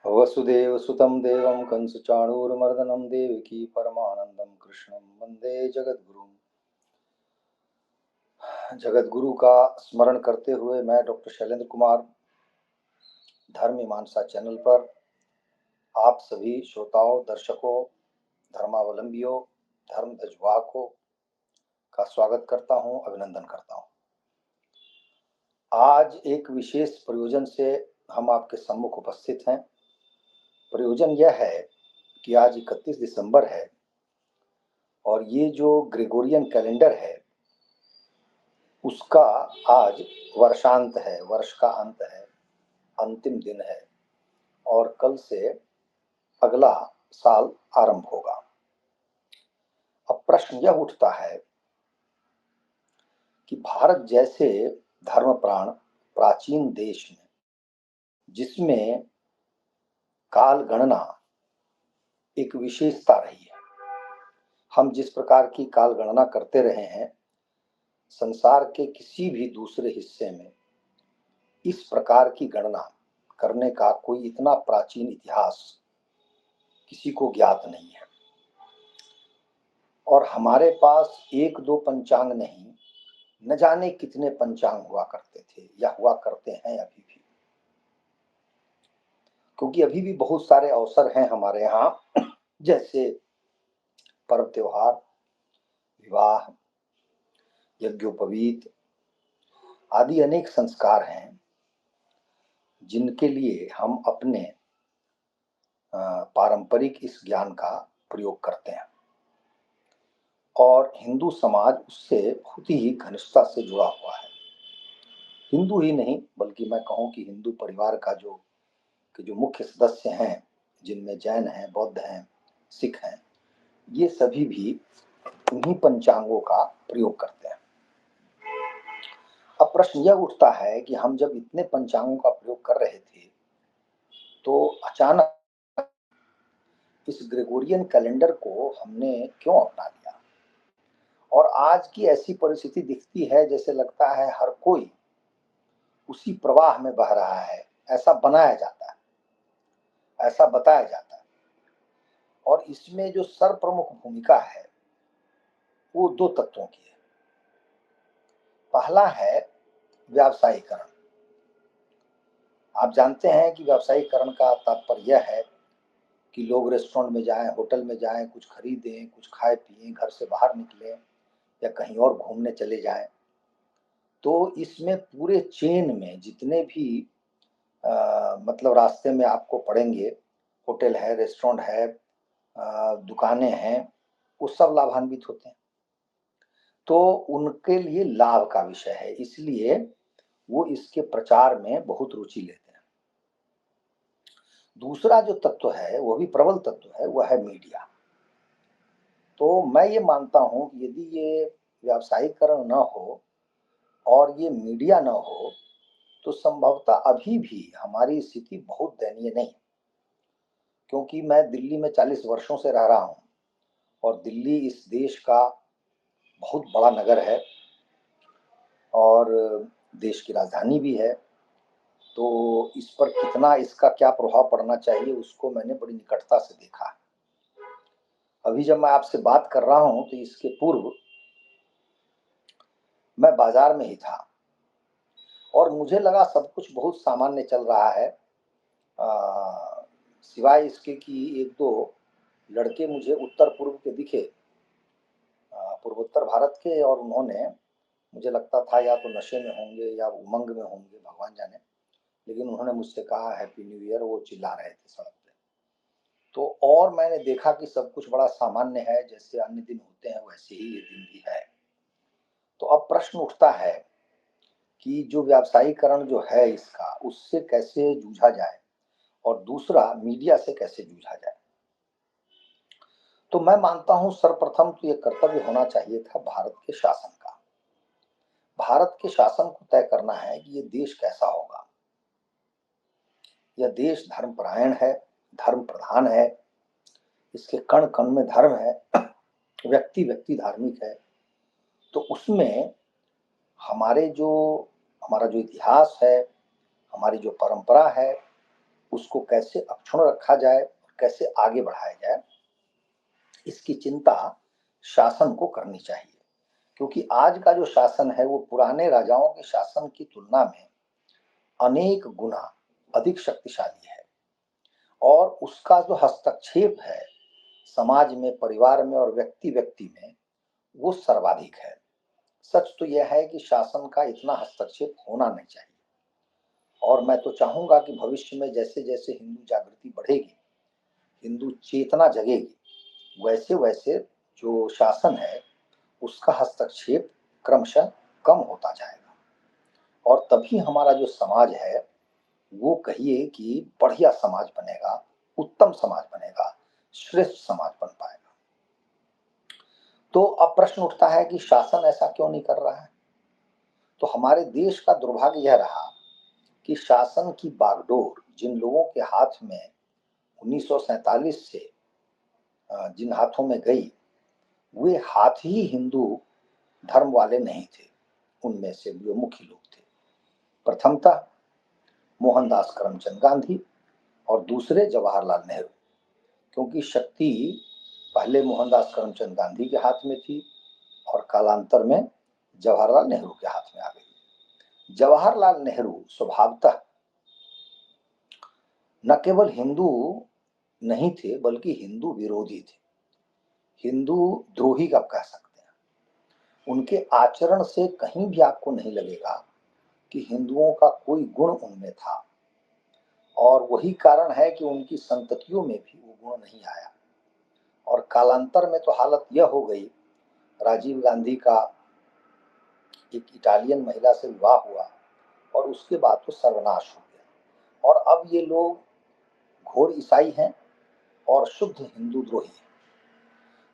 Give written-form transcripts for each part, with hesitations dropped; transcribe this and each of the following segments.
वसुदेवसुतं देवं कंसचाणूरमर्दनं देवकी परमानंदं कृष्णं वंदे जगद्गुरुं। जगद्गुरु का स्मरण करते हुए मैं डॉक्टर शैलेंद्र कुमार धर्म मीमांसा चैनल पर आप सभी श्रोताओं, दर्शकों, धर्मावलंबियों, धर्म ध्वजवाहकों का स्वागत करता हूं, अभिनंदन करता हूं। आज एक विशेष प्रयोजन से हम आपके सम्मुख उपस्थित हैं। प्रयोजन यह है कि आज 31 दिसंबर है और ये जो ग्रेगोरियन कैलेंडर है उसका आज वर्षांत है, वर्ष का अंत है, अंतिम दिन है और कल से अगला साल आरंभ होगा। अब प्रश्न यह उठता है कि भारत जैसे धर्मप्राण प्राचीन देश में, जिसमें काल गणना एक विशेषता रही है, हम जिस प्रकार की काल गणना करते रहे हैं, संसार के किसी भी दूसरे हिस्से में इस प्रकार की गणना करने का कोई इतना प्राचीन इतिहास किसी को ज्ञात नहीं है। और हमारे पास एक दो पंचांग नहीं, न जाने कितने पंचांग हुआ करते थे या हुआ करते हैं अभी भी, क्योंकि अभी भी बहुत सारे अवसर हैं हमारे यहाँ, जैसे पर्व त्योहार, विवाह, यज्ञोपवीत आदि अनेक संस्कार हैं जिनके लिए हम अपने पारंपरिक इस ज्ञान का प्रयोग करते हैं और हिंदू समाज उससे बहुत ही घनिष्ठता से जुड़ा हुआ है। हिंदू ही नहीं बल्कि मैं कहूँ कि हिंदू परिवार का जो मुख्य सदस्य हैं, जिनमें जैन हैं, बौद्ध हैं, सिख हैं, ये सभी भी उन्हीं पंचांगों का प्रयोग करते हैं। अब प्रश्न यह उठता है कि हम जब इतने पंचांगों का प्रयोग कर रहे थे तो अचानक इस ग्रेगोरियन कैलेंडर को हमने क्यों अपना लिया। और आज की ऐसी परिस्थिति दिखती है जैसे लगता है हर कोई उसी प्रवाह में बह रहा है, ऐसा बनाया जाता है, ऐसा बताया जाता है। और इसमें जो सर्वप्रमुख भूमिका है वो दो तत्वों की है। पहला है व्यावसायीकरण। आप जानते हैं कि व्यावसायीकरण का तात्पर्य यह है कि लोग रेस्टोरेंट में जाएं, होटल में जाएं, कुछ खरीदें, कुछ खाए पिएं, घर से बाहर निकलें या कहीं और घूमने चले जाएं। तो इसमें पूरे चेन में जितने भी मतलब रास्ते में आपको पड़ेंगे, होटल है, रेस्टोरेंट है, दुकानें हैं, वो सब लाभान्वित होते हैं। तो उनके लिए लाभ का विषय है, इसलिए वो इसके प्रचार में बहुत रुचि लेते हैं। दूसरा जो तत्व है, वो भी प्रबल तत्व है, वह है मीडिया। तो मैं ये मानता हूं कि यदि ये व्यावसायीकरण न हो और ये मीडिया न हो तो संभवतः अभी भी हमारी स्थिति बहुत दयनीय नहीं। क्योंकि मैं दिल्ली में 40 वर्षों से रह रहा हूं और दिल्ली इस देश का बहुत बड़ा नगर है और देश की राजधानी भी है। तो इस पर कितना इसका क्या प्रभाव पड़ना चाहिए उसको मैंने बड़ी निकटता से देखा। अभी जब मैं आपसे बात कर रहा हूं तो इसके पूर्व मैं बाजार में ही था और मुझे लगा सब कुछ बहुत सामान्य चल रहा है, सिवाय इसके कि एक दो लड़के मुझे उत्तर पूर्व के दिखे, पूर्वोत्तर भारत के, और उन्होंने, मुझे लगता था या तो नशे में होंगे या उमंग में होंगे, भगवान जाने, लेकिन उन्होंने मुझसे कहा हैप्पी न्यू ईयर, वो चिल्ला रहे थे सड़क पे। तो और मैंने देखा कि सब कुछ बड़ा सामान्य है, जैसे अन्य दिन होते हैं वैसे ही ये दिन भी है। तो अब प्रश्न उठता है कि जो व्यावसायीकरण जो है इसका, उससे कैसे जूझा जाए और दूसरा मीडिया से कैसे जूझा जाए। तो मैं मानता हूं सर्वप्रथम तो ये कर्तव्य होना चाहिए था भारत के शासन का। भारत के शासन को तय करना है कि ये देश कैसा होगा। यह देश धर्मपरायण है, धर्म प्रधान है, इसके कण कण में धर्म है, व्यक्ति व्यक्ति धार्मिक है। तो उसमें हमारे जो हमारा जो इतिहास है, हमारी जो परंपरा है, उसको कैसे अक्षुण्ण रखा जाए, कैसे आगे बढ़ाया जाए, इसकी चिंता शासन को करनी चाहिए। क्योंकि आज का जो शासन है वो पुराने राजाओं के शासन की तुलना में अनेक गुना अधिक शक्तिशाली है और उसका जो हस्तक्षेप है समाज में, परिवार में और व्यक्ति व्यक्ति में, वो सर्वाधिक है। सच तो यह है कि शासन का इतना हस्तक्षेप होना नहीं चाहिए और मैं तो चाहूंगा कि भविष्य में जैसे जैसे हिंदू जागृति बढ़ेगी, हिंदू चेतना जगेगी, वैसे वैसे जो शासन है उसका हस्तक्षेप क्रमशः कम होता जाएगा और तभी हमारा जो समाज है वो कहिए कि बढ़िया समाज बनेगा, उत्तम समाज बनेगा, श्रेष्ठ समाज बन पाएगा। तो अब प्रश्न उठता है कि शासन ऐसा क्यों नहीं कर रहा है? तो हमारे देश का दुर्भाग्य यह रहा कि शासन की बागडोर जिन लोगों के हाथ में 1947 से जिन हाथों में गई, वे हाथ ही हिंदू धर्म वाले नहीं थे। उनमें से जो मुख्य लोग थे, प्रथमतः मोहनदास करमचंद गांधी और दूसरे जवाहरलाल नेहरू। क्योंकि शक्ति पहले मोहनदास करमचंद गांधी के हाथ में थी और कालांतर में जवाहरलाल नेहरू के हाथ में आ गई। जवाहरलाल नेहरू स्वभावतः न केवल हिंदू नहीं थे बल्कि हिंदू विरोधी थे, हिंदू द्रोही आप कह सकते हैं। उनके आचरण से कहीं भी आपको नहीं लगेगा कि हिंदुओं का कोई गुण उनमें था और वही कारण है कि उनकी संततियों में भी वो गुण नहीं आया और कालांतर में तो हालत यह हो गई, राजीव गांधी का एक इटालियन महिला से विवाह हुआ और उसके बाद तो सर्वनाश हो गया और अब ये लोग घोर ईसाई हैं और शुद्ध हिंदू द्रोही हैं।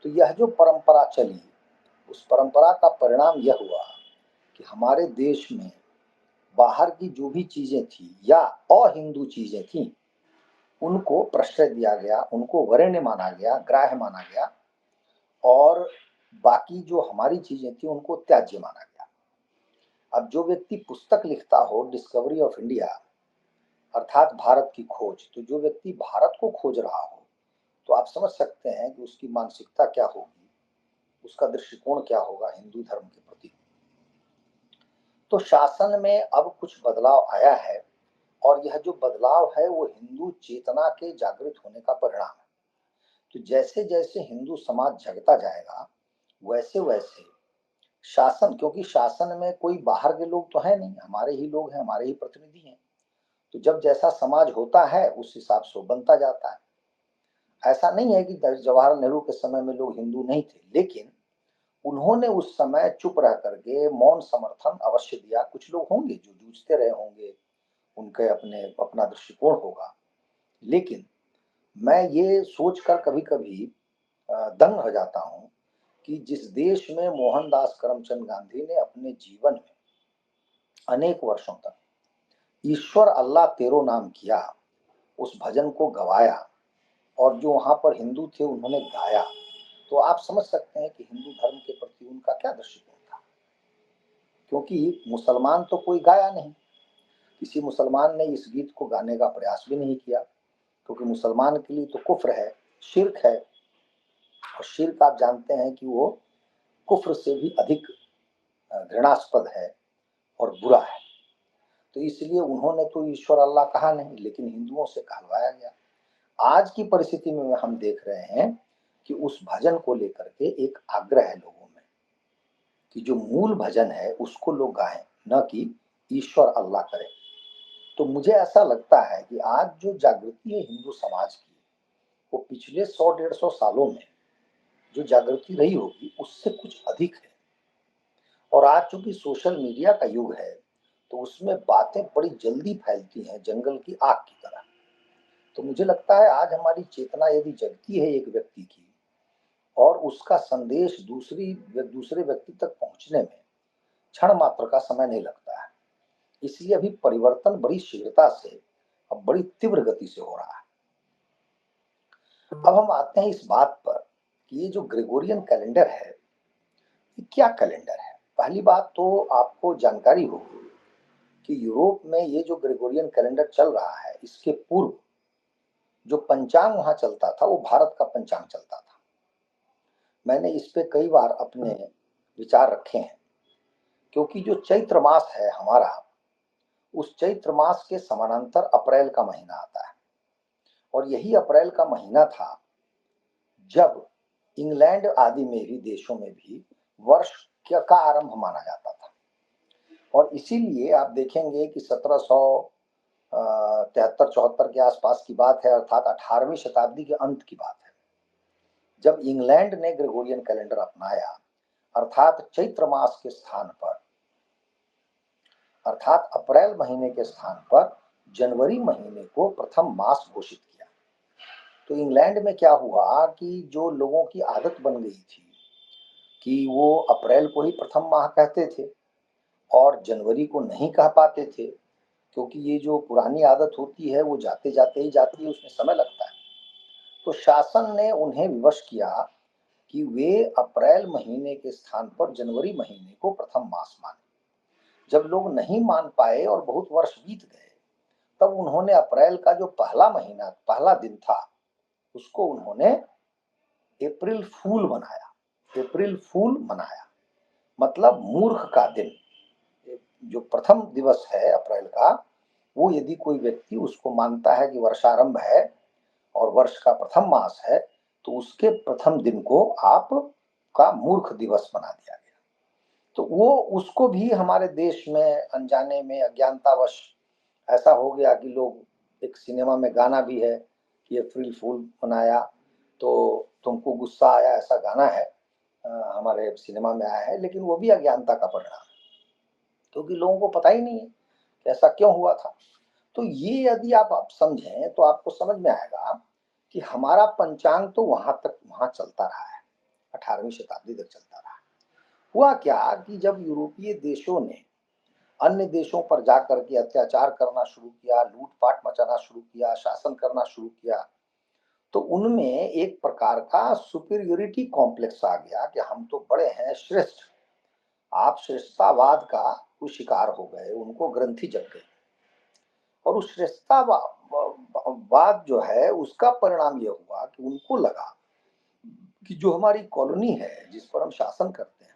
तो यह जो परंपरा चली, उस परंपरा का परिणाम यह हुआ कि हमारे देश में बाहर की जो भी चीजें थी या अहिंदू चीजें थी उनको प्रश्रय दिया गया, उनको वरेण्य माना गया, ग्राह्य माना गया और बाकी जो हमारी चीजें थी उनको त्याज्य माना गया। अब जो व्यक्ति पुस्तक लिखता हो डिस्कवरी ऑफ इंडिया अर्थात भारत की खोज, तो जो व्यक्ति भारत को खोज रहा हो तो आप समझ सकते हैं कि उसकी मानसिकता क्या होगी, उसका दृष्टिकोण क्या होगा हिंदू धर्म के प्रति। तो शासन में अब कुछ बदलाव आया है और यह जो बदलाव है वो हिंदू चेतना के जागृत होने का परिणाम है। तो जैसे जैसे हिंदू समाज जगता जाएगा वैसे वैसे शासन, क्योंकि शासन में कोई बाहर के लोग तो है नहीं, हमारे ही लोग हैं, हमारे ही प्रतिनिधि हैं, तो जब जैसा समाज होता है उस हिसाब से बनता जाता है। ऐसा नहीं है कि जवाहरलाल नेहरू के समय में लोग हिंदू नहीं थे, लेकिन उन्होंने उस समय चुप रह करके मौन समर्थन अवश्य दिया। कुछ लोग होंगे जो जूझते रहे होंगे, उनके अपना दृष्टिकोण होगा, लेकिन मैं ये सोचकर कभी कभी दंग हो जाता हूँ कि जिस देश में मोहनदास करमचंद गांधी ने अपने जीवन में अनेक वर्षों तक ईश्वर अल्लाह तेरो नाम किया, उस भजन को गवाया और जो वहां पर हिंदू थे उन्होंने गाया, तो आप समझ सकते हैं कि हिंदू धर्म के प्रति उनका क्या दृष्टिकोण था। क्योंकि मुसलमान तो कोई गाया नहीं, किसी मुसलमान ने इस गीत को गाने का प्रयास भी नहीं किया, क्योंकि मुसलमान के लिए तो कुफ्र है, शिर्क है और शिर्क आप जानते हैं कि वो कुफ्र से भी अधिक घृणास्पद है और बुरा है। तो इसलिए उन्होंने तो ईश्वर अल्लाह कहा नहीं, लेकिन हिंदुओं से कहलवाया गया। आज की परिस्थिति में हम देख रहे हैं कि उस भजन को लेकर के एक आग्रह है लोगों में कि जो मूल भजन है उसको लोग गाएं, न कि ईश्वर अल्लाह करें। तो मुझे ऐसा लगता है कि आज जो जागृति है हिंदू समाज की, वो पिछले 100-150 सालों में जो जागृति रही होगी उससे कुछ अधिक है। और आज चूंकि सोशल मीडिया का युग है तो उसमें बातें बड़ी जल्दी फैलती हैं, जंगल की आग की तरह। तो मुझे लगता है आज हमारी चेतना यदि जगती है एक व्यक्ति की और उसका संदेश दूसरे व्यक्ति तक पहुंचने में क्षण मात्र का समय नहीं लगता है। इसलिए अभी परिवर्तन बड़ी शीघ्रता से, अब बड़ी तीव्र गति से हो रहा है। अब हम आते हैं इस बात पर कि ये जो ग्रेगोरियन कैलेंडर है ये क्या कैलेंडर है। पहली बात तो आपको जानकारी होगी कि यूरोप में ये जो ग्रेगोरियन कैलेंडर चल रहा है इसके पूर्व जो पंचांग वहां चलता था वो भारत का पंचांग चलता था। मैंने इस पे कई बार अपने विचार रखे हैं, क्योंकि जो चैत्र मास है हमारा, उस चैत्र मास के समानांतर अप्रैल का महीना आता है, और यही अप्रैल का महीना था जब इंग्लैंड आदि में भी देशों में भी वर्ष का आरंभ माना जाता था। और इसीलिए आप देखेंगे कि 1773-74 के आसपास की बात है, अर्थात 18वीं शताब्दी के अंत की बात है, जब इंग्लैंड ने ग्रेगोरियन कैलेंडर अपनाया, अर्थात चैत्र मास के स्थान पर, अर्थात अप्रैल महीने के स्थान पर जनवरी महीने को प्रथम मास घोषित किया। तो इंग्लैंड में क्या हुआ कि जो लोगों की आदत बन गई थी कि वो अप्रैल को ही प्रथम माह कहते थे और जनवरी को नहीं कह पाते थे, क्योंकि ये जो पुरानी आदत होती है वो जाते जाते ही जाती है, उसमें समय लगता है। तो शासन ने उन्हें विवश किया कि वे अप्रैल महीने के स्थान पर जनवरी महीने को प्रथम मास माने। जब लोग नहीं मान पाए और बहुत वर्ष बीत गए, तब उन्होंने अप्रैल का जो पहला महीना, पहला दिन था, उसको उन्होंने अप्रैल फूल बनाया। अप्रैल फूल मनाया, मतलब मूर्ख का दिन। जो प्रथम दिवस है अप्रैल का, वो यदि कोई व्यक्ति उसको मानता है कि वर्षारंभ है और वर्ष का प्रथम मास है, तो उसके प्रथम दिन को आप का मूर्ख दिवस बना दिया गया। तो वो उसको भी हमारे देश में अनजाने में अज्ञानतावश ऐसा हो गया कि लोग, एक सिनेमा में गाना भी है कि अप्रैल फूल मनाया तो तुमको गुस्सा आया, ऐसा गाना है, हमारे सिनेमा में आया है, लेकिन वो भी अज्ञानता का परिणाम है, क्योंकि लोगों को पता ही नहीं है कि ऐसा क्यों हुआ था। तो ये यदि आप समझें तो आपको समझ में आएगा कि हमारा पंचांग तो वहां चलता रहा है, 18वीं शताब्दी तक चलता रहा। हुआ क्या कि जब यूरोपीय देशों ने अन्य देशों पर जाकर के अत्याचार करना शुरू किया, लूटपाट मचाना शुरू किया, शासन करना शुरू किया, तो उनमें एक प्रकार का सुपीरियोरिटी कॉम्प्लेक्स आ गया कि हम तो बड़े हैं, श्रेष्ठ। आप श्रेष्ठतावाद का वो शिकार हो गए, उनको ग्रंथि जग गई, और उस श्रेष्ठतावाद जो है उसका परिणाम यह हुआ कि उनको लगा कि जो हमारी कॉलोनी है, जिस पर हम शासन करते हैं,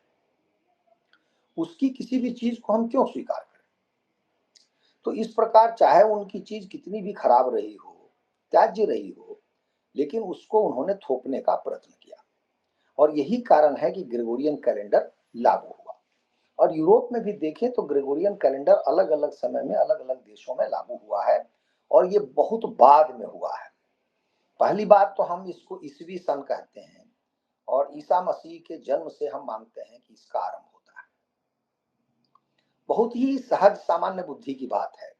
उसकी किसी भी चीज को हम क्यों स्वीकार करें। तो इस प्रकार चाहे उनकी चीज कितनी भी खराब रही हो, त्याज्य रही हो, लेकिन उसको उन्होंने थोपने का प्रयत्न किया। और यही कारण है कि ग्रेगोरियन कैलेंडर लागू हुआ। और यूरोप में भी देखें तो ग्रेगोरियन कैलेंडर अलग अलग समय में अलग अलग देशों में लागू हुआ है, और ये बहुत बाद में हुआ है। पहली बात तो हम इसको ईसवी सन कहते हैं, और ईसा मसीह के जन्म से हम मानते हैं कि इसका आरंभ होता है। बहुत ही सहज सामान्य बुद्धि की बात है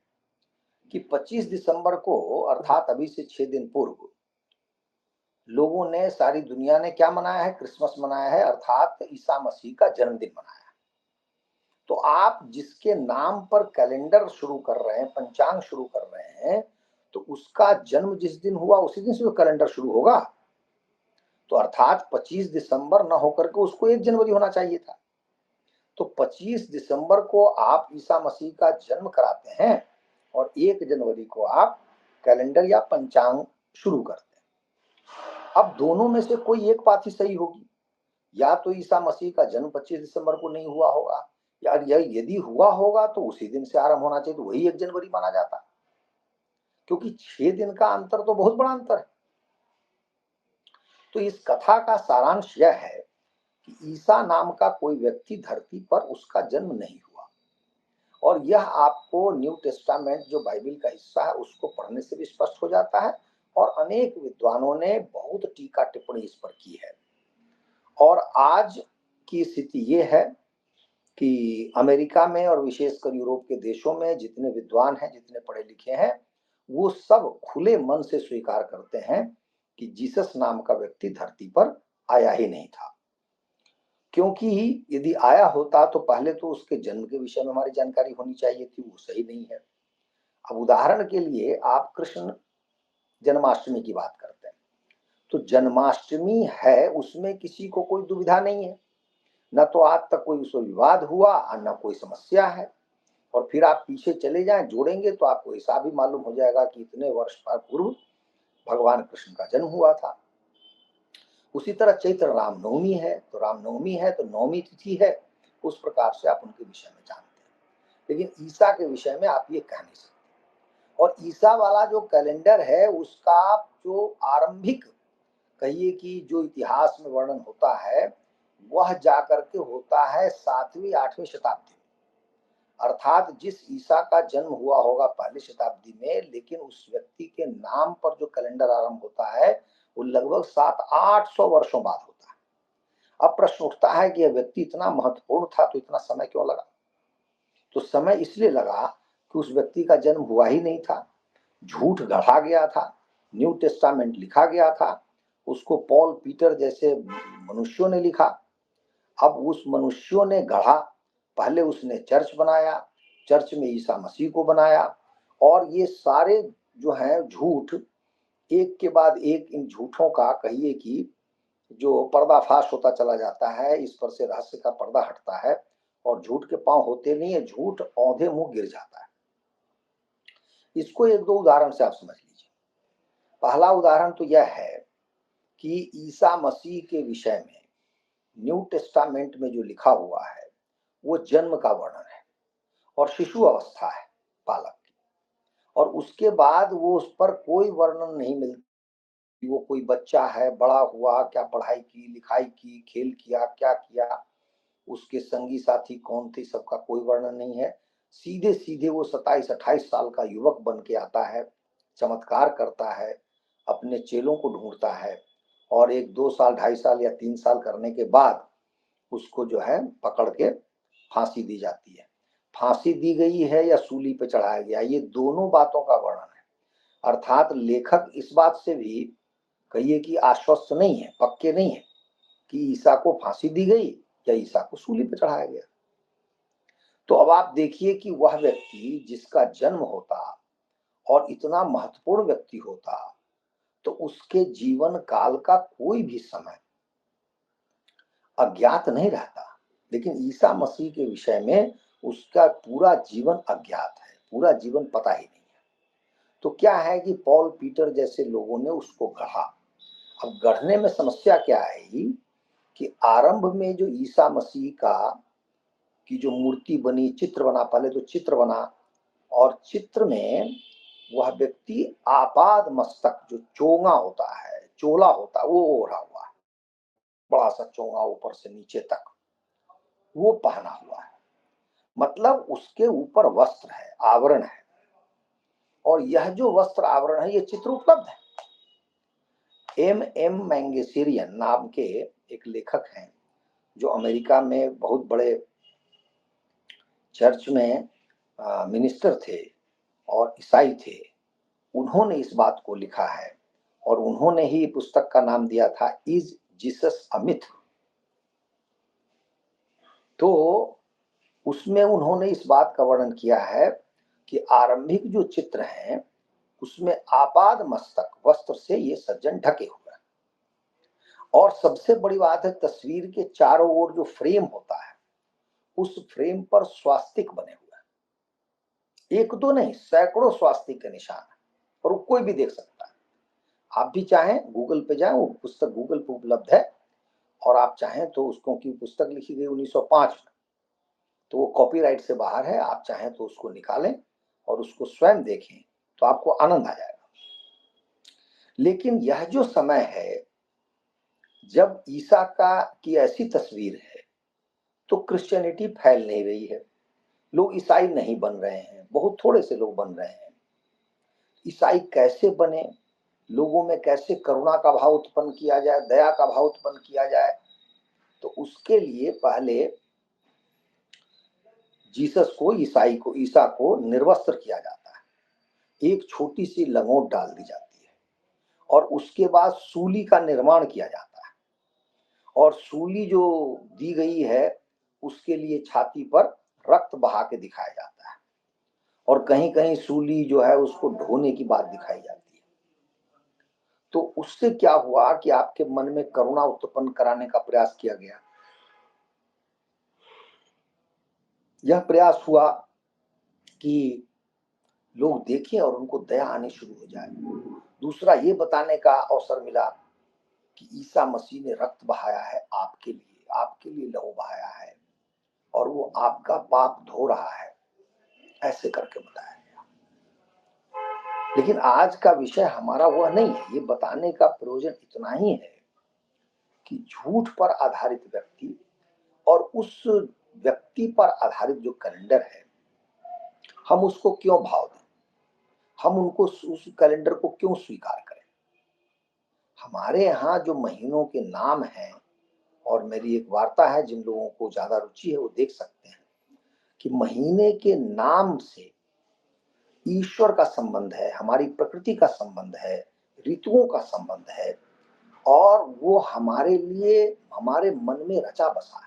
कि 25 दिसंबर को, अर्थात अभी से 6 दिन पूर्व, लोगों ने, सारी दुनिया ने क्या मनाया है? क्रिसमस मनाया है, अर्थात ईसा मसीह का जन्मदिन मनाया है। तो आप जिसके नाम पर कैलेंडर शुरू कर रहे हैं, पंचांग शुरू कर रहे हैं, तो उसका जन्म जिस दिन हुआ उसी दिन से तो कैलेंडर शुरू होगा। तो अर्थात 25 दिसंबर न होकर के उसको 1 जनवरी होना चाहिए था। तो 25 दिसंबर को आप ईसा मसीह का जन्म कराते हैं और 1 जनवरी को आप कैलेंडर या पंचांग शुरू करते हैं। अब दोनों में से कोई एक बात ही सही होगी। या तो ईसा मसीह का जन्म 25 दिसंबर को नहीं हुआ होगा, या यदि हुआ होगा तो उसी दिन से आरंभ होना चाहिए, तो वही 1 जनवरी माना जाता, क्योंकि 6 दिन का अंतर तो बहुत बड़ा अंतर है। तो इस कथा का सारांश यह है कि ईसा नाम का कोई व्यक्ति धरती पर, उसका जन्म नहीं हुआ। और यह आपको न्यू टेस्टामेंट जो बाइबल का हिस्सा है उसको पढ़ने से भी स्पष्ट हो जाता है, और अनेक विद्वानों ने बहुत टीका टिप्पणी इस पर की है। और आज की स्थिति ये है कि अमेरिका में और विशेषकर यूरोप के देशों में जितने विद्वान हैं, जितने पढ़े लिखे हैं, वो सब खुले मन से स्वीकार करते हैं कि जीसस नाम का व्यक्ति धरती पर आया ही नहीं था। क्योंकि यदि आया होता तो पहले तो उसके जन्म के विषय में हमारी जानकारी होनी चाहिए थी, वो सही नहीं है। अब उदाहरण के लिए आप कृष्ण जन्माष्टमी की बात करते हैं, तो जन्माष्टमी है, उसमें किसी को कोई दुविधा नहीं है, न तो आज तक कोई उससे विवाद हुआ और न कोई समस्या है। और फिर आप पीछे चले जाएं, जोड़ेंगे तो आपको हिसाब भी मालूम हो जाएगा कि इतने वर्ष पूर्व भगवान कृष्ण का जन्म हुआ था। उसी तरह चैत्र रामनवमी है, तो रामनवमी है तो नवमी तिथि है, उस प्रकार से आप उनके विषय में जानते हैं। लेकिन ईसा के विषय में आप ये कह नहीं सकते। और ईसा वाला जो कैलेंडर है उसका जो आरंभिक कहिए कि जो इतिहास में वर्णन होता है वह जाकर के होता है 7वीं 8वीं शताब्दी में। अर्थात जिस ईसा का जन्म हुआ होगा पहली शताब्दी में, लेकिन उस व्यक्ति के नाम पर जो कैलेंडर आरंभ होता है वो लगभग 700-800 वर्षों बाद होता है। अब प्रश्न उठता है कि यह व्यक्ति इतना महत्वपूर्ण था तो इतना समय क्यों लगा? तो समय इसलिए लगा कि उस व्यक्ति का जन्म हुआ ही नहीं था, झूठ गढ़ा गया था, न्यू टेस्टामेंट लिखा गया था, उसको पॉल पीटर जैसे मनुष्यों ने लिखा। अब उस मनुष्यों ने गढ़ा, पहले उसने चर्च बनाया, चर्च में ईसा मसीह को बनाया, और ये सारे जो हैं झूठ एक के बाद एक इन झूठों का कहिए कि जो पर्दाफाश होता चला जाता है, इस पर से रहस्य का पर्दा हटता है और झूठ के पांव होते नहीं है, झूठ औंधे मुंह गिर जाता है। इसको एक दो उदाहरण से आप समझ लीजिए। पहला उदाहरण तो यह है कि ईसा मसीह के विषय में न्यू टेस्टामेंट में जो लिखा हुआ है वो जन्म का वर्णन है और शिशु अवस्था है बालक की, और उसके बाद वो उस पर कोई वर्णन नहीं मिलता कि वो कोई बच्चा है, बड़ा हुआ, क्या पढ़ाई की, लिखाई की, खेल किया, क्या किया, उसके संगी साथी कौन थे, सबका कोई वर्णन नहीं है। सीधे सीधे वो 27-28 साल का युवक बन के आता है, चमत्कार करता है, अपने चेलों को ढूंढता है, और 1-2 साल, 2.5 साल या 3 साल करने के बाद उसको जो है पकड़ के फांसी दी जाती है। फांसी दी गई है या सूली पे चढ़ाया गया, ये दोनों बातों का वर्णन है। अर्थात लेखक इस बात से भी कहिए कि आश्वस्त नहीं है, पक्के नहीं है कि ईसा को फांसी दी गई या ईसा को सूली पे चढ़ाया गया। तो अब आप देखिए कि वह व्यक्ति जिसका जन्म होता और इतना महत्वपूर्ण व्यक्ति होता, तो उसके जीवन काल का कोई भी समय अज्ञात नहीं रहता। लेकिन ईसा मसीह के विषय में उसका पूरा जीवन अज्ञात है, पूरा जीवन पता ही नहीं है। तो क्या है कि पॉल पीटर जैसे लोगों ने उसको गढ़ा। अब गढ़ने में समस्या क्या आई कि आरंभ में जो ईसा मसीह का की जो मूर्ति बनी, चित्र बना, पहले तो चित्र बना, और चित्र में वह व्यक्ति आपाद मस्तक, जो चोंगा होता है, चोला होता है, वो ओढ़ा हुआ है, बड़ा सा चोंगा ऊपर से नीचे तक वो पहना हुआ है, मतलब उसके ऊपर वस्त्र है, आवरण है। और यह जो वस्त्र आवरण है ये चित्र उपलब्ध है। M. मैंगेसिरियन नाम के एक लेखक हैं जो अमेरिका में बहुत बड़े चर्च में मिनिस्टर थे और ईसाई थे। उन्होंने इस बात को लिखा है और उन्होंने ही पुस्तक का नाम दिया था इज जीसस अ मिथ। तो उसमें उन्होंने इस बात का वर्णन किया है कि आरंभिक जो चित्र हैं उसमें आपाद मस्तक वस्त्र से ये सज्जन ढके हुए हैं, और सबसे बड़ी बात है तस्वीर के चारों ओर जो फ्रेम होता है उस फ्रेम पर स्वास्तिक बने हुए हैं, एक दो नहीं, सैकड़ों स्वास्तिक के निशान है, और वो कोई भी देख सकता है। आप भी चाहें गूगल पे जाएं, वो पुस्तक गूगल पे उपलब्ध है, और आप चाहें तो उसको, की पुस्तक लिखी गई 1905 में, तो वो कॉपीराइट से बाहर है, आप चाहें तो उसको निकालें और उसको स्वयं देखें तो आपको आनंद आ जाएगा। लेकिन यह जो समय है जब ईसा का की ऐसी तस्वीर है तो क्रिश्चियनिटी फैल नहीं रही है, लोग ईसाई नहीं बन रहे हैं, बहुत थोड़े से लोग बन रहे हैं। ईसाई कैसे बने, लोगों में कैसे करुणा का भाव उत्पन्न किया जाए, दया का भाव उत्पन्न किया जाए, तो उसके लिए पहले जीसस को, ईसा को निर्वस्त्र किया जाता है, एक छोटी सी लंगोट डाल दी जाती है, और उसके बाद सूली का निर्माण किया जाता है, और सूली जो दी गई है उसके लिए छाती पर रक्त बहा के दिखाया जाता है, और कहीं कहीं सूली जो है उसको ढोने की बात दिखाई जाती है। तो उससे क्या हुआ कि आपके मन में करुणा उत्पन्न कराने का प्रयास किया गया। यह प्रयास हुआ कि लोग देखें और उनको दया आनी शुरू हो जाए। दूसरा ये बताने का अवसर मिला कि ईसा मसीह ने रक्त बहाया है आपके लिए लहू बहाया है और वो आपका पाप धो रहा है, ऐसे करके बताया गया। लेकिन आज का विषय हमारा वह नहीं है। ये बताने का प्रयोजन इतना ही है कि झूठ पर आधारित व्यक्ति और उस व्यक्ति पर आधारित जो कैलेंडर है, हम उसको क्यों भाव दें, हम उनको उस कैलेंडर को क्यों स्वीकार करें। हमारे यहाँ जो महीनों के नाम हैं, और मेरी एक वार्ता है, जिन लोगों को ज्यादा रुचि है वो देख सकते हैं कि महीने के नाम से ईश्वर का संबंध है, हमारी प्रकृति का संबंध है, ऋतुओं का संबंध है, और वो हमारे लिए हमारे मन में रचा बसा है।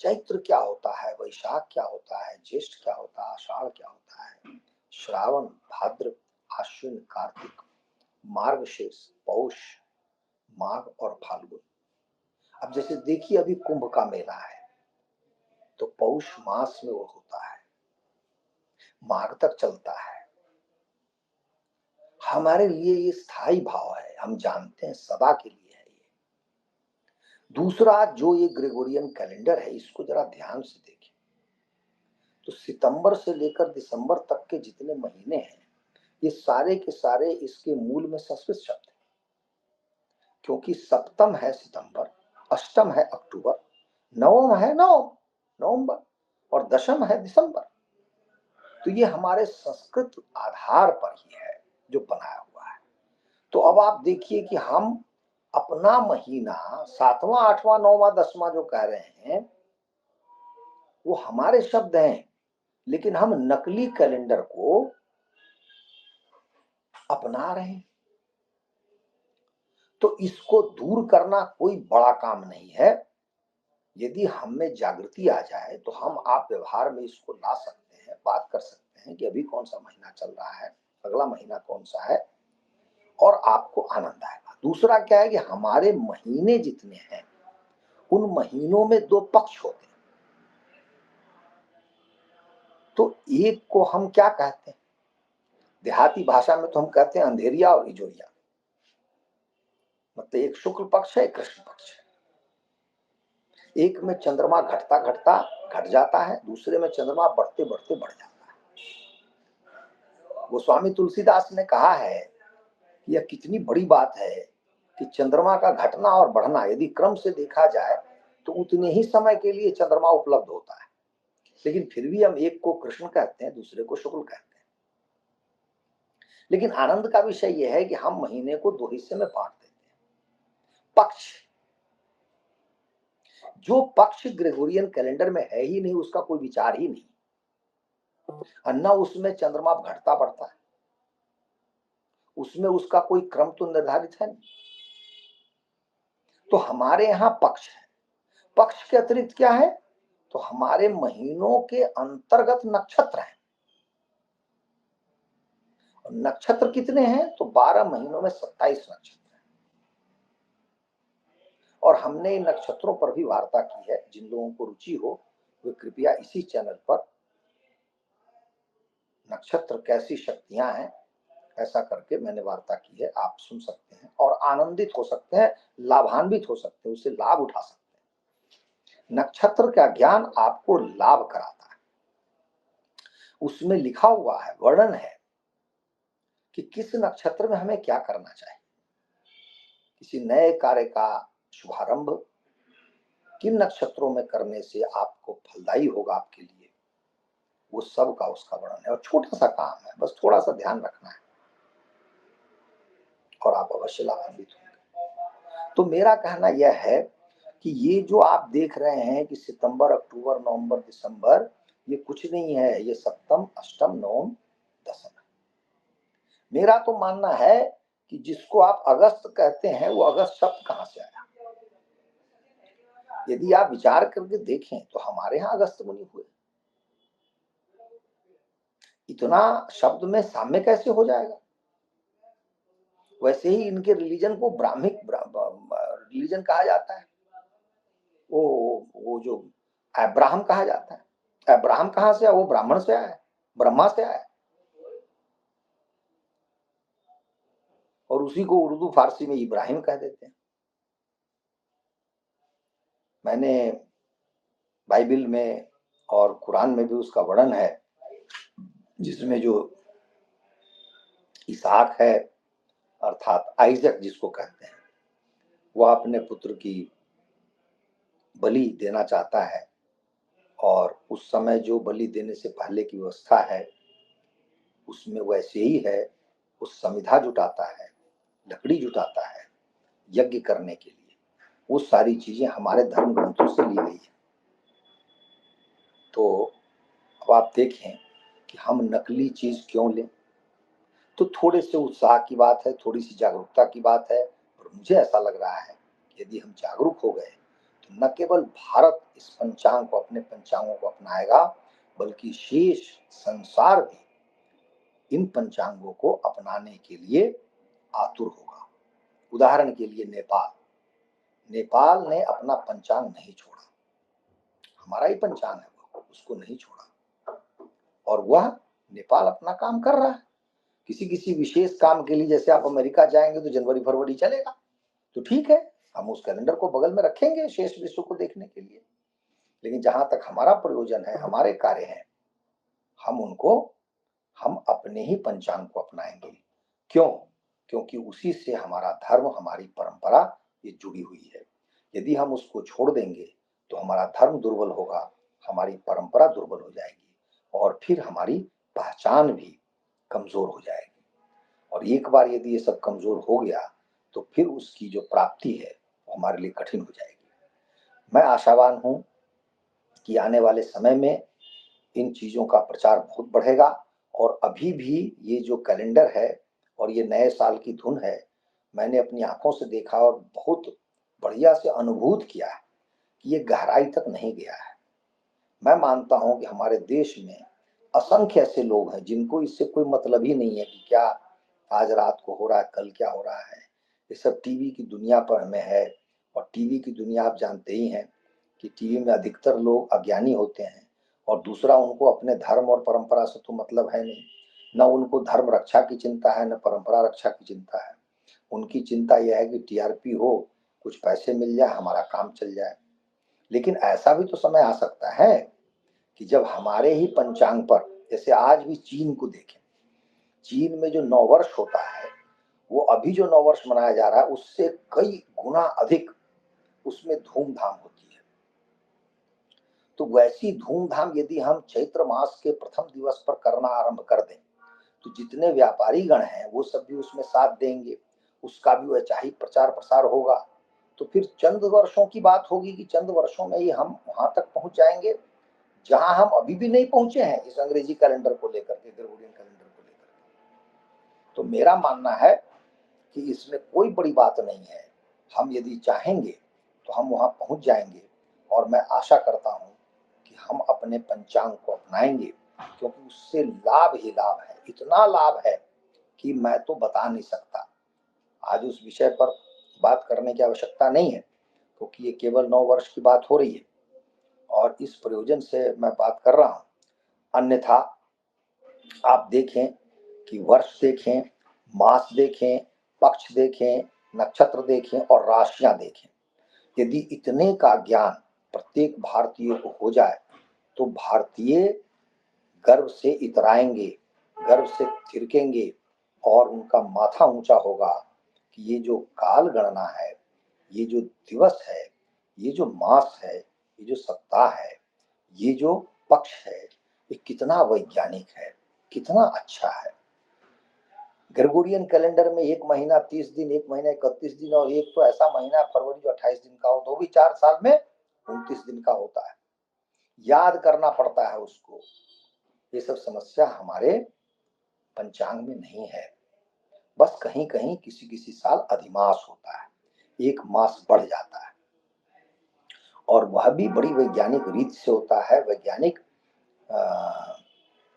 चैत्र क्या होता है, वैशाख क्या होता है, ज्येष्ठ क्या होता है, आषाढ़ क्या होता है, श्रावण, भाद्र, आश्विन, कार्तिक, मार्गशीर्ष, पौष, माघ और फाल्गुन। अब जैसे देखिए, अभी कुंभ का मेला है तो पौष मास में वो होता है, माघ तक चलता है। हमारे लिए ये स्थायी भाव है, हम जानते हैं सदा के लिए है ये। दूसरा, जो ये ग्रेगोरियन कैलेंडर है, इसको जरा ध्यान से देखें तो सितंबर से लेकर दिसंबर तक के जितने महीने हैं, ये सारे के सारे इसके मूल में संस्कृत शब्द है। क्योंकि सप्तम है सितंबर, अष्टम है अक्टूबर, नवम है नवंबर और दशम है दिसंबर। तो ये हमारे संस्कृत आधार पर ही है जो बनाया हुआ है। तो अब आप देखिए कि हम अपना महीना 7वां, 8वां, 9वां, 10वां जो कह रहे हैं वो हमारे शब्द हैं, लेकिन हम नकली कैलेंडर को अपना रहे हैं। तो इसको दूर करना कोई बड़ा काम नहीं है। यदि हम में जागृति आ जाए तो हम आप व्यवहार में इसको ला सकते हैं, बात कर सकते हैं कि अभी कौन सा महीना चल रहा है, अगला महीना कौन सा है, और आपको आनंद आएगा। दूसरा क्या है कि हमारे महीने जितने हैं उन महीनों में दो पक्ष होते हैं। तो एक को हम क्या कहते हैं, देहाती भाषा में तो हम कहते हैं अंधेरिया और इजोरिया। मतलब एक शुक्ल पक्ष है, एक कृष्ण पक्ष है। एक में चंद्रमा घटता घटता घट जाता है, दूसरे में चंद्रमा बढ़ते बढ़ते बढ़ जाता है। गोस्वामी तुलसीदास ने कहा है कि यह कितनी बड़ी बात है कि चंद्रमा का घटना और बढ़ना यदि क्रम से देखा जाए तो उतने ही समय के लिए चंद्रमा उपलब्ध होता है, लेकिन फिर भी हम एक को कृष्ण कहते हैं, दूसरे को शुक्ल कहते हैं। लेकिन आनंद का विषय यह है कि हम महीने को दो हिस्से में बांट देते हैं। पक्ष, जो पक्ष ग्रेगोरियन कैलेंडर में है ही नहीं, उसका कोई विचार ही नहीं, और न उसमें चंद्रमा घटता बढ़ता है, उसमें उसका कोई क्रम तो निर्धारित है नहीं। तो हमारे यहां पक्ष है। पक्ष के अतिरिक्त क्या है, तो हमारे महीनों के अंतर्गत नक्षत्र हैं। और नक्षत्र कितने हैं, तो 12 महीनों में 27 नक्षत्र हैं। और हमने इन नक्षत्रों पर भी वार्ता की है। जिन लोगों को रुचि हो वे कृपया इसी चैनल पर नक्षत्र कैसी शक्तियां हैं ऐसा करके मैंने वार्ता की है, आप सुन सकते हैं और आनंदित हो सकते हैं, लाभान्वित हो सकते हैं, उससे लाभ उठा सकते हैं। नक्षत्र का ज्ञान आपको लाभ कराता है। उसमें लिखा हुआ है, वर्णन है कि किस नक्षत्र में हमें क्या करना चाहिए, किसी नए कार्य का शुभारंभ किन नक्षत्रों में करने से आपको फलदायी होगा आपके लिए, वो सब का उसका वर्णन है। और छोटा सा काम है, बस थोड़ा सा ध्यान रखना है और आप अवश्य लाभान्वित होंगे। तो मेरा कहना यह है कि ये जो आप देख रहे हैं कि सितंबर, अक्टूबर, नवंबर, दिसंबर, ये कुछ नहीं है, ये सप्तम, अष्टम, नवम, दसम है। मेरा तो मानना है कि जिसको आप अगस्त कहते हैं वो अगस्त शब्द कहां से आया। यदि आप विचार करके देखें तो हमारे यहाँ अगस्त मुनि हुए, इतना शब्द में साम्य कैसे हो जाएगा। वैसे ही इनके रिलीजन को ब्राह्मिक रिलीजन कहा जाता है। वो जो अब्राहम कहा जाता है, अब्राहम कहाँ से आया, वो ब्राह्मण से आया है, ब्रह्मा से आया है। और उसी को उर्दू फारसी में इब्राहिम कह देते हैं। मैंने बाइबिल में और कुरान में भी उसका वर्णन है, जिसमें जो इसहाक है अर्थात आइजक जिसको कहते हैं, वह अपने पुत्र की बलि देना चाहता है, और उस समय जो बलि देने से पहले की व्यवस्था है उसमें वैसे ही है। उस समिधा जुटाता है, लकड़ी जुटाता है यज्ञ करने के लिए। वो सारी चीजें हमारे धर्म ग्रंथों से ली गई है। तो अब आप देखें कि हम नकली चीज क्यों लें। तो थोड़े से उत्साह की बात है, थोड़ी सी जागरूकता की बात है, और मुझे ऐसा लग रहा है कि यदि हम जागरूक हो गए तो न केवल भारत इस पंचांग को, अपने पंचांगों को अपनाएगा, बल्कि शेष संसार भी इन पंचांगों को अपनाने के लिए आतुर होगा। उदाहरण के लिए नेपाल ने अपना पंचांग नहीं छोड़ा, हमारा ही पंचांग है, वो उसको नहीं छोड़ा, और वह नेपाल अपना काम कर रहा है। किसी किसी विशेष काम के लिए, जैसे आप अमेरिका जाएंगे तो जनवरी फरवरी चलेगा, तो ठीक है, हम उस कैलेंडर को बगल में रखेंगे शेष विश्व को देखने के लिए। लेकिन जहां तक हमारा प्रयोजन है, हमारे कार्य हैं, हम अपने ही पंचांग को अपनाएंगे। क्यों? क्योंकि उसी से हमारा धर्म, हमारी परंपरा ये जुड़ी हुई है। यदि हम उसको छोड़ देंगे तो हमारा धर्म दुर्बल होगा, हमारी परंपरा दुर्बल हो जाएगी, और फिर हमारी पहचान भी कमजोर हो जाएगी। और एक बार यदि ये सब कमजोर हो गया तो फिर उसकी जो प्राप्ति है वो हमारे लिए कठिन हो जाएगी। मैं आशावान हूं कि आने वाले समय में इन चीजों का प्रचार बहुत बढ़ेगा, और अभी भी ये जो कैलेंडर है और ये नए साल की धुन है, मैंने अपनी आंखों से देखा और बहुत बढ़िया से अनुभूत किया है कि ये गहराई तक नहीं गया है। मैं मानता हूं कि हमारे देश में असंख्य ऐसे लोग हैं जिनको इससे कोई मतलब ही नहीं है कि क्या आज रात को हो रहा है, कल क्या हो रहा है। ये सब टीवी की दुनिया पर हमें है, और टीवी की दुनिया आप जानते ही हैं कि टीवी में अधिकतर लोग अज्ञानी होते हैं, और दूसरा उनको अपने धर्म और परंपरा से तो मतलब है नहीं। न उनको धर्म रक्षा की चिंता है, न परंपरा रक्षा की चिंता है। उनकी चिंता यह है कि टीआरपी हो, कुछ पैसे मिल जाए, हमारा काम चल जाए। लेकिन ऐसा भी तो समय आ सकता है कि जब हमारे ही पंचांग पर, जैसे आज भी चीन को देखें, चीन में जो नववर्ष होता है, वो अभी जो नववर्ष मनाया जा रहा है उससे कई गुना अधिक उसमें धूमधाम होती है। तो वैसी धूमधाम यदि हम चैत्र मास के प्रथम दिवस पर करना आरंभ कर दें तो जितने व्यापारी गण हैं वो सब भी उसमें साथ देंगे, उसका भी वैसा ही प्रचार प्रसार होगा। तो फिर चंद वर्षों की बात होगी कि चंद वर्षों में ही हम वहां तक पहुंच जाएंगे जहां हम अभी भी नहीं पहुंचे हैं इस अंग्रेजी कैलेंडर को लेकर के, ग्रेगोरियन कैलेंडर को लेकर के। तो मेरा मानना है कि इसमें कोई बड़ी बात नहीं है। हम यदि चाहेंगे तो हम वहां पहुंच जाएंगे, और मैं आशा करता हूं कि हम अपने पंचांग को अपनाएंगे, क्योंकि उससे लाभ ही लाभ है, इतना लाभ है कि मैं तो बता नहीं सकता। आज उस विषय पर बात करने की आवश्यकता नहीं है, क्योंकि ये केवल 9 वर्ष की बात हो रही है और इस प्रयोजन से मैं बात कर रहा हूं। अन्यथा आप देखें कि वर्ष देखें, मास देखें, पक्ष देखें, नक्षत्र देखें और राशियां देखें, यदि इतने का ज्ञान प्रत्येक भारतीय को हो जाए तो भारतीय गर्व से इतराएंगे, गर्व से थिरकेंगे, और उनका माथा ऊंचा होगा कि ये जो काल गणना है, ये जो दिवस है, ये जो मास है, ये जो सप्ताह है, ये जो पक्ष है, ये कितना वैज्ञानिक है, कितना अच्छा है। ग्रेगोरियन कैलेंडर में एक महीना 30 दिन, एक महीना 31 दिन, और एक तो ऐसा महीना फरवरी जो 28 दिन का हो, तो भी 4 साल में 29 दिन का होता है। याद करना पड़ता है उसको। ये सब समस्या हमारे पंचांग में नहीं है। बस कहीं कहीं किसी किसी साल अधिमास होता है, एक मास बढ़ जाता है, और वह भी बड़ी वैज्ञानिक रीत से होता है, वैज्ञानिक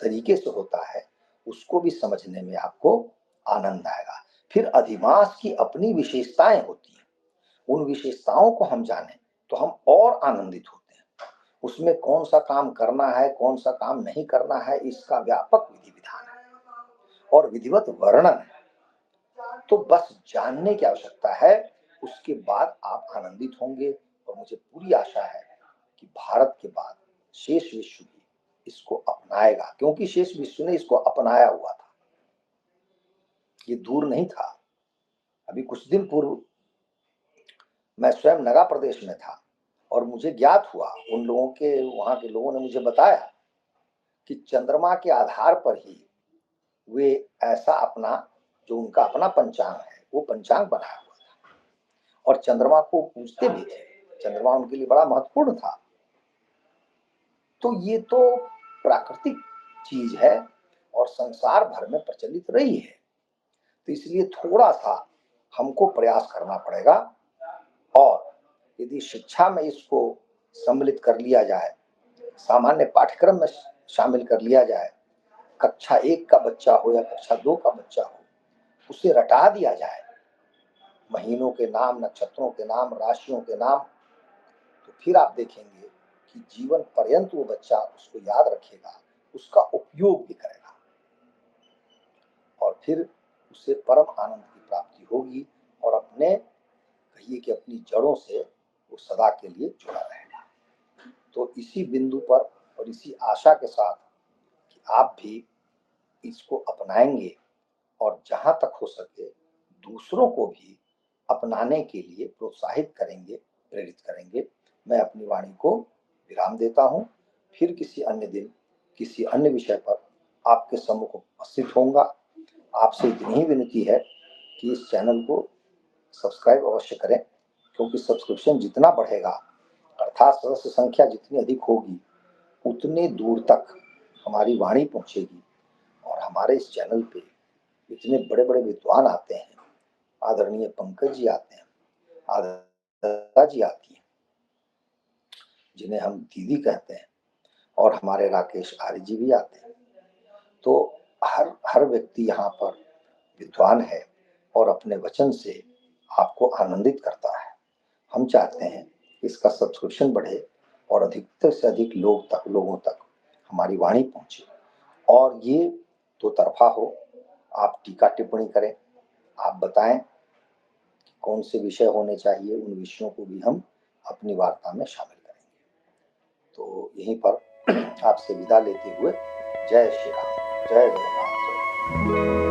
तरीके से होता है। उसको भी समझने में आपको आनंद आएगा। फिर अधिमास की अपनी विशेषताएं होती हैं, उन विशेषताओं को हम जानें तो हम और आनंदित होते हैं। उसमें कौन सा काम करना है, कौन सा काम नहीं करना है, इसका व्यापक विधि विधान है और विधिवत वर्णन है। तो बस जानने की आवश्यकता है, उसके बाद आप आनंदित होंगे। और मुझे पूरी आशा है कि भारत के बाद शेष विश्व भी इसको अपनाएगा, क्योंकि शेष विश्व ने इसको अपनाया हुआ था, ये दूर नहीं था। अभी कुछ दिन पूर्व मैं स्वयं नगा प्रदेश में था और मुझे ज्ञात हुआ, उन लोगों के, वहां के लोगों ने मुझे बताया कि चंद्रमा के आधार पर ही वे ऐसा अपना, जो उनका अपना पंचांग है, वो पंचांग बनाया हुआ था और चंद्रमा को पूजते भी थे। चंद्रमा उनके लिए बड़ा महत्वपूर्ण था। तो ये तो प्राकृतिक चीज है और संसार भर में प्रचलित रही है। तो इसलिए थोड़ा सा हमको प्रयास करना पड़ेगा और यदि शिक्षा में इसको सम्मिलित कर लिया जाए, सामान्य पाठ्यक्रम में शामिल कर लिया जाए, कक्षा 1 का बच्चा हो या कक्षा 2 का बच्चा हो, उसे रटा दिया जाए महीनों के नाम, नक्षत्रों के नाम, राशियों के नाम, तो फिर आप देखेंगे कि जीवन पर्यंत वो बच्चा उसको याद रखेगा, उसका उपयोग भी करेगा और फिर उसे परम आनंद की प्राप्ति होगी और अपने, कहिए कि अपनी जड़ों से वो सदा के लिए जुड़ा रहेगा। तो इसी बिंदु पर और इसी आशा के साथ कि आप भी इसको अपनाएंगे और जहां तक हो सके दूसरों को भी अपनाने के लिए प्रोत्साहित करेंगे, प्रेरित करेंगे, मैं अपनी वाणी को विराम देता हूं। फिर किसी अन्य दिन किसी अन्य विषय पर आपके सम्मुख उपस्थित होऊंगा। आपसे इतनी ही विनती है कि इस चैनल को सब्सक्राइब अवश्य करें, क्योंकि सब्सक्रिप्शन जितना बढ़ेगा, अर्थात सदस्य संख्या जितनी अधिक होगी, उतने दूर तक हमारी वाणी पहुंचेगी और हमारे इस चैनल पे इतने बड़े बड़े विद्वान आते हैं, आदरणीय पंकज जी आते हैं, आदरणीय जी आती हैं, जिन्हें हम दीदी कहते हैं, और हमारे राकेश आर्य जी भी आते हैं। तो हर व्यक्ति यहाँ पर विद्वान है और अपने वचन से आपको आनंदित करता है। हम चाहते हैं कि इसका सब्सक्रिप्शन बढ़े और अधिकतर से अधिक लोगों तक हमारी वाणी पहुंचे और ये दो तरफा हो। आप टीका टिप्पणी करें, आप बताएं कौन से विषय होने चाहिए, उन विषयों को भी हम अपनी वार्ता में शामिल करेंगे। तो यहीं पर आपसे विदा लेते हुए जय श्री राम, जय जगन्नाथ।